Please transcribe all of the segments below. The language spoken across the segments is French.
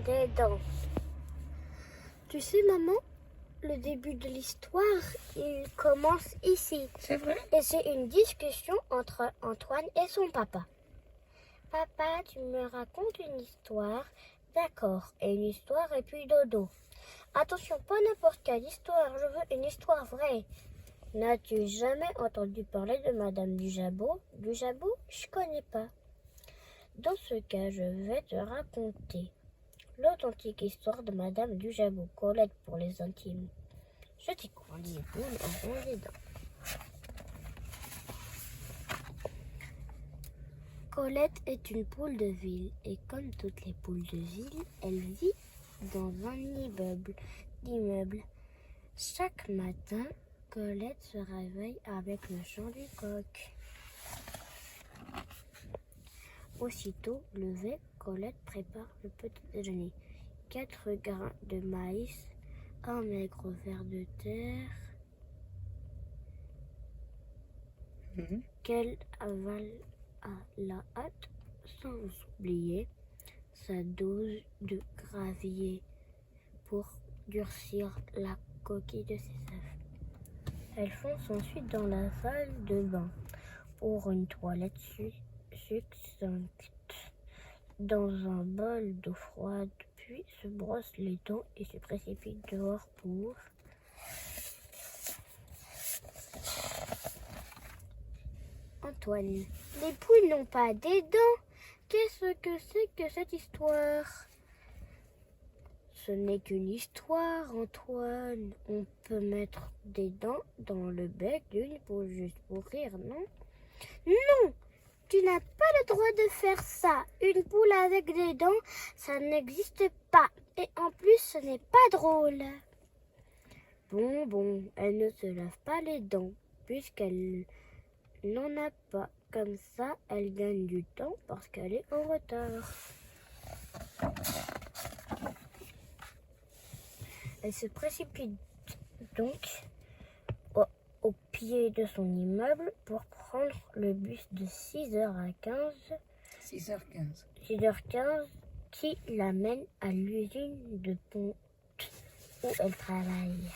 des dents. Tu sais, maman, le début de l'histoire, il commence ici. C'est vrai? Et c'est une discussion entre Antoine et son papa. Papa, tu me racontes une histoire? D'accord, et une histoire et puis dodo. Attention, pas n'importe quelle histoire, je veux une histoire vraie. N'as-tu jamais entendu parler de Madame Dujabot? Dujabot, je connais pas. Dans ce cas, je vais te raconter l'authentique histoire de Madame Dujabot, Colette pour les intimes. Je t'écoute, les poules auront les dents. Colette est une poule de ville et comme toutes les poules de ville, elle vit dans un immeuble. Chaque matin, Colette se réveille avec le chant du coq. Aussitôt levée, Colette prépare le petit déjeuner. 4 grains de maïs, un maigre ver de terre qu'elle avale à la hâte, sans oublier sa dose de gravier pour durcir la coquille de ses œufs. Elle fonce ensuite dans la salle de bain pour une toilette succincte dans un bol d'eau froide, puis se brosse les dents et se précipite dehors pour... Antoine, les poules n'ont pas des dents. Qu'est-ce que c'est que cette histoire? Ce n'est qu'une histoire, Antoine. On peut mettre des dents dans le bec d'une poule juste pour rire, non? Non, tu n'as pas le droit de faire ça. Une poule avec des dents, ça n'existe pas. Et en plus, ce n'est pas drôle. Bon, elle ne se lave pas les dents, puisqu'elle n'en a pas. Comme ça, elle gagne du temps parce qu'elle est en retard. Elle se précipite donc au pied de son immeuble pour prendre le bus de 6h15 qui l'amène à l'usine de ponte où elle travaille.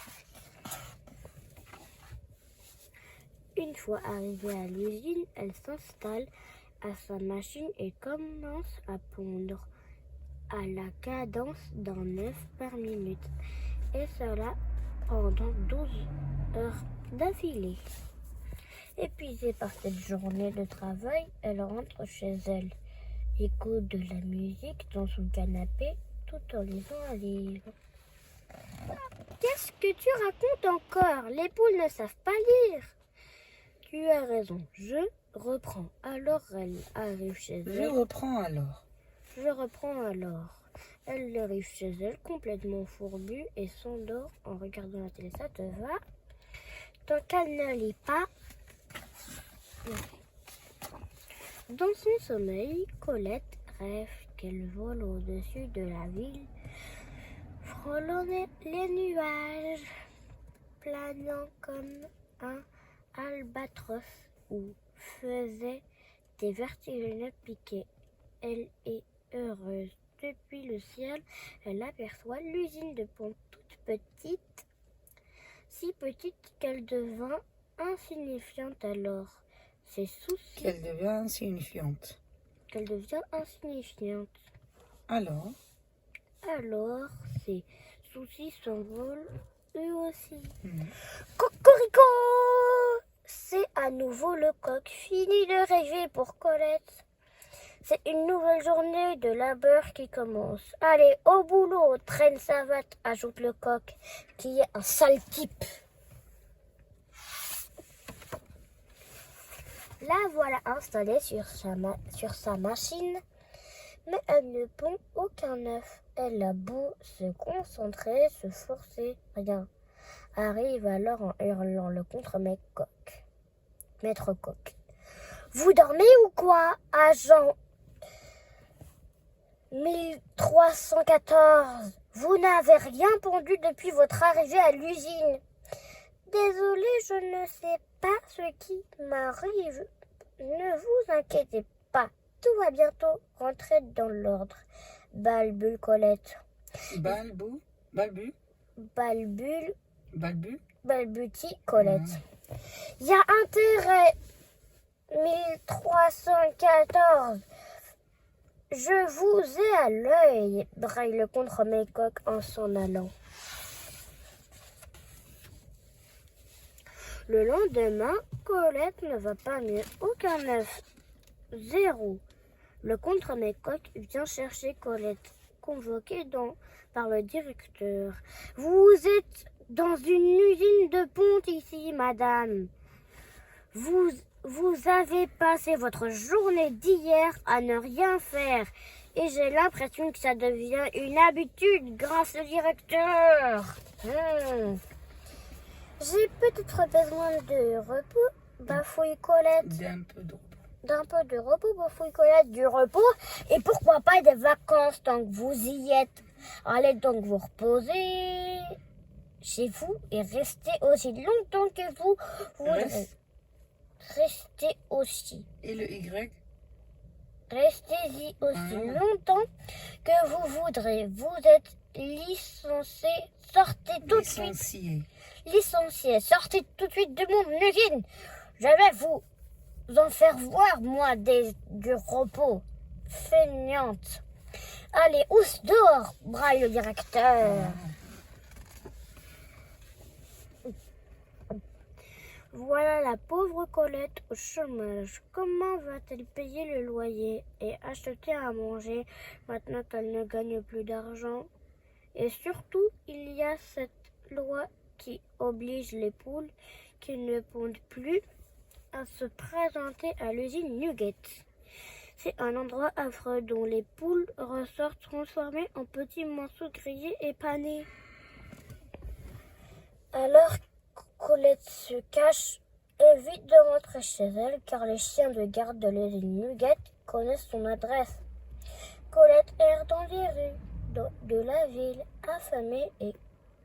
Une fois arrivée à l'usine, elle s'installe à sa machine et commence à pondre à la cadence d'un œuf par minute. Et cela pendant 12 heures d'affilée. Épuisée par cette journée de travail, elle rentre chez elle, écoute de la musique dans son canapé tout en lisant un livre. Qu'est-ce que tu racontes encore? Les poules ne savent pas lire. Tu as raison, je reprends. Alors elle arrive chez elle. Je reprends alors. Elle arrive chez elle complètement fourbue et s'endort en regardant la télé. Ça te va? Tant qu'elle ne lit pas. Dans son sommeil, Colette rêve qu'elle vole au-dessus de la ville, frôlant les nuages, planant comme un albatros ou faisait des vertigineux piquets. Elle est heureuse. Depuis le ciel, elle aperçoit l'usine de ponte toute petite, si petite qu'elle devint insignifiante alors. Ses soucis... Qu'elle devient insignifiante. Alors, ses soucis s'envolent eux aussi. Cocorico! C'est à nouveau le coq. Fini de rêver pour Colette. C'est une nouvelle journée de labeur qui commence. Allez, au boulot, traîne savate, ajoute le coq, qui est un sale type. La voilà installée sur sa machine, mais elle ne pond aucun œuf. Elle a beau se concentrer, se forcer, rien. Arrive alors en hurlant le contre-maître coq. Vous dormez ou quoi, agent 1314? Vous n'avez rien pondu depuis votre arrivée à l'usine. Désolé, je ne sais pas ce qui m'arrive. Ne vous inquiétez pas, tout va bientôt rentrer dans l'ordre. balbue Colette. Balbou, balbu, Balbule, balbu. balbutie Colette. Il y a intérêt 1314. Je vous ai à l'œil, braille le contre-mécoque en s'en allant. Le lendemain, Colette ne va pas mieux. Aucun œuf. 0. Le contre-mécoque vient chercher Colette, convoquée par le directeur. Vous êtes dans une usine de ponte ici, madame. Vous avez passé votre journée d'hier à ne rien faire. Et j'ai l'impression que ça devient une habitude grâce au directeur. J'ai peut-être besoin de repos, bafouille Colette. D'un peu de repos, bafouille Colette. Du repos et pourquoi pas des vacances tant que vous y êtes. Allez donc vous reposer chez vous et restez aussi longtemps que vous voudrez. Restez aussi. Et le Y? Restez-y aussi longtemps que vous voudrez. Vous êtes licencié. Sortez tout de suite. Licencié. Sortez tout de suite de mon usine. Je vais vous en faire voir, moi, du repos. Feignante. Allez, oust dehors, braille le directeur. Voilà la pauvre Colette au chômage. Comment va-t-elle payer le loyer et acheter à manger maintenant qu'elle ne gagne plus d'argent? Et surtout, il y a cette loi qui oblige les poules qui ne pondent plus à se présenter à l'usine Nugget. C'est un endroit affreux dont les poules ressortent transformées en petits morceaux grillés et panés. Alors Colette se cache, évite de rentrer chez elle car les chiens de garde de l'usine Nugget connaissent son adresse. Colette erre dans les rues de la ville, affamée et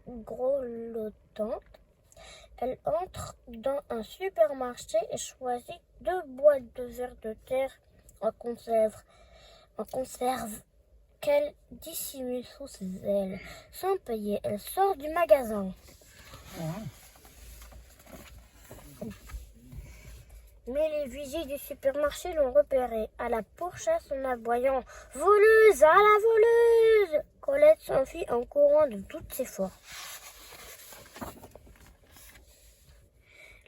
grelottante. Elle entre dans un supermarché et choisit 2 boîtes de vers de terre en conserve qu'elle dissimule sous ses ailes. Sans payer, elle sort du magasin. Mais les vigiles du supermarché l'ont repérée. À la pourchasse en aboyant « Voleuse! À la voleuse !» Colette s'enfuit en courant de toutes ses forces.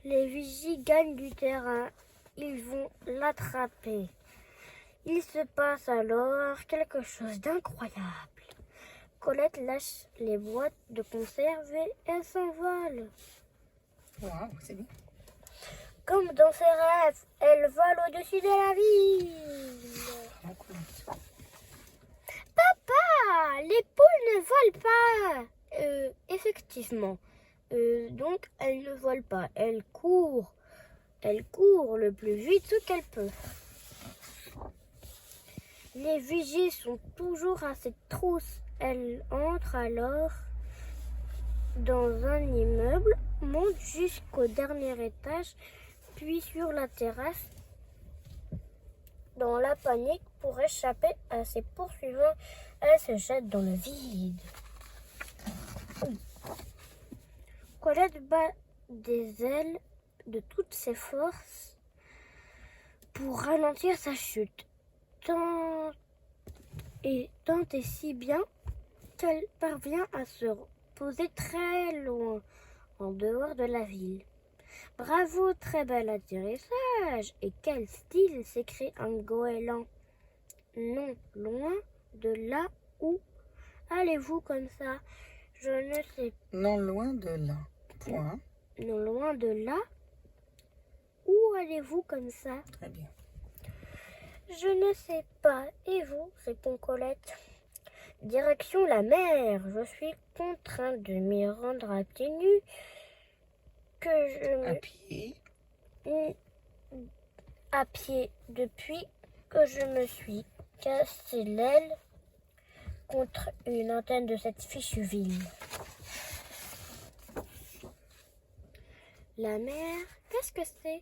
Les vigiles gagnent du terrain. Ils vont l'attraper. Il se passe alors quelque chose d'incroyable. Colette lâche les boîtes de conserve et elle s'envole. Wow, c'est bien. Comme dans ses rêves, elle vole au-dessus de la ville. Papa, les poules ne volent pas. Effectivement. Donc, elles ne volent pas. Elles courent. Elles courent le plus vite qu'elles peuvent. Les vigiles sont toujours à cette trousse. Elle entre alors dans un immeuble, monte jusqu'au dernier étage, puis sur la terrasse. Dans la panique, pour échapper à ses poursuivants, elle se jette dans le vide. Colette bat des ailes de toutes ses forces pour ralentir sa chute. Tant et si bien qu'elle parvient à se poser très loin, en dehors de la ville. Bravo, très bel atterrissage! Et quel style! S'écrie un goéland. Non, loin de là où allez-vous comme ça? Je ne sais pas. Non, loin de là. Point. Non, loin de là où allez-vous comme ça? Très bien. Je ne sais pas. Et vous? Répond Colette. Direction la mer. Je suis contrainte de m'y rendre à pieds nus. À pied depuis que je me suis cassé l'aile contre une antenne de cette fichue ville. La mer, qu'est-ce que c'est?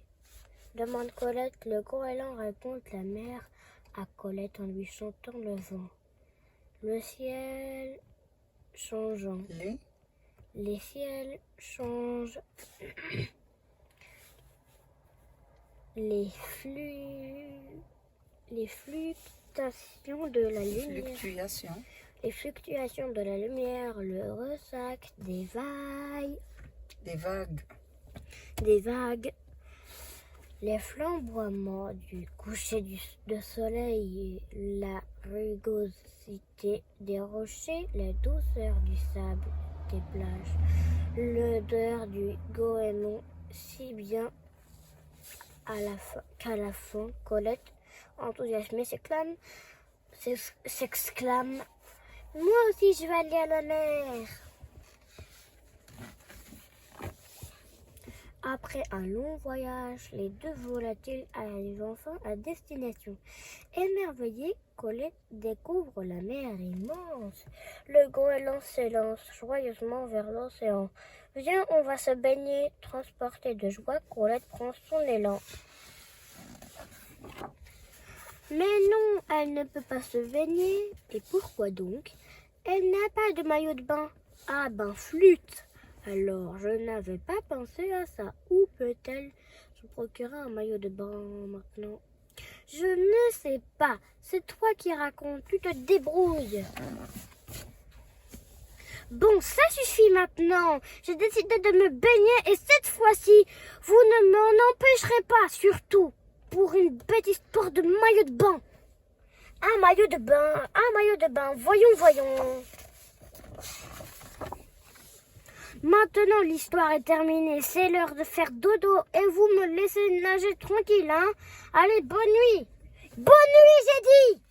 Demande Colette. Le goéland raconte la mer à Colette en lui chantant le vent. Le ciel changeant. Les ciels changent. Les fluctuations de la lumière. Les fluctuations de la lumière, le ressac des vagues. Des vagues. Les flamboiements du coucher de soleil, la rugosité des rochers, la douceur du sable des plages, l'odeur du goémon, si bien qu'à la fin, Colette, enthousiasmée, s'exclame « Moi aussi, je vais aller à la mer !» Après un long voyage, les deux volatiles arrivent enfin à destination. Émerveillée, Colette découvre la mer immense. Le goéland s'élance joyeusement vers l'océan. « Viens, on va se baigner !» Transportée de joie, Colette prend son élan. Mais non, elle ne peut pas se baigner. Et pourquoi donc? Elle n'a pas de maillot de bain. Ah ben flûte! Alors, je n'avais pas pensé à ça. Où peut-elle se procurer un maillot de bain maintenant? Je ne sais pas. C'est toi qui racontes. Tu te débrouilles. Bon, ça suffit maintenant. J'ai décidé de me baigner et cette fois-ci, vous ne m'en empêcherez pas, surtout pour une bête histoire de maillot de bain. Un maillot de bain. Voyons. Maintenant, l'histoire est terminée. C'est l'heure de faire dodo et vous me laissez nager tranquille, hein? Allez, bonne nuit. Bonne nuit, j'ai dit!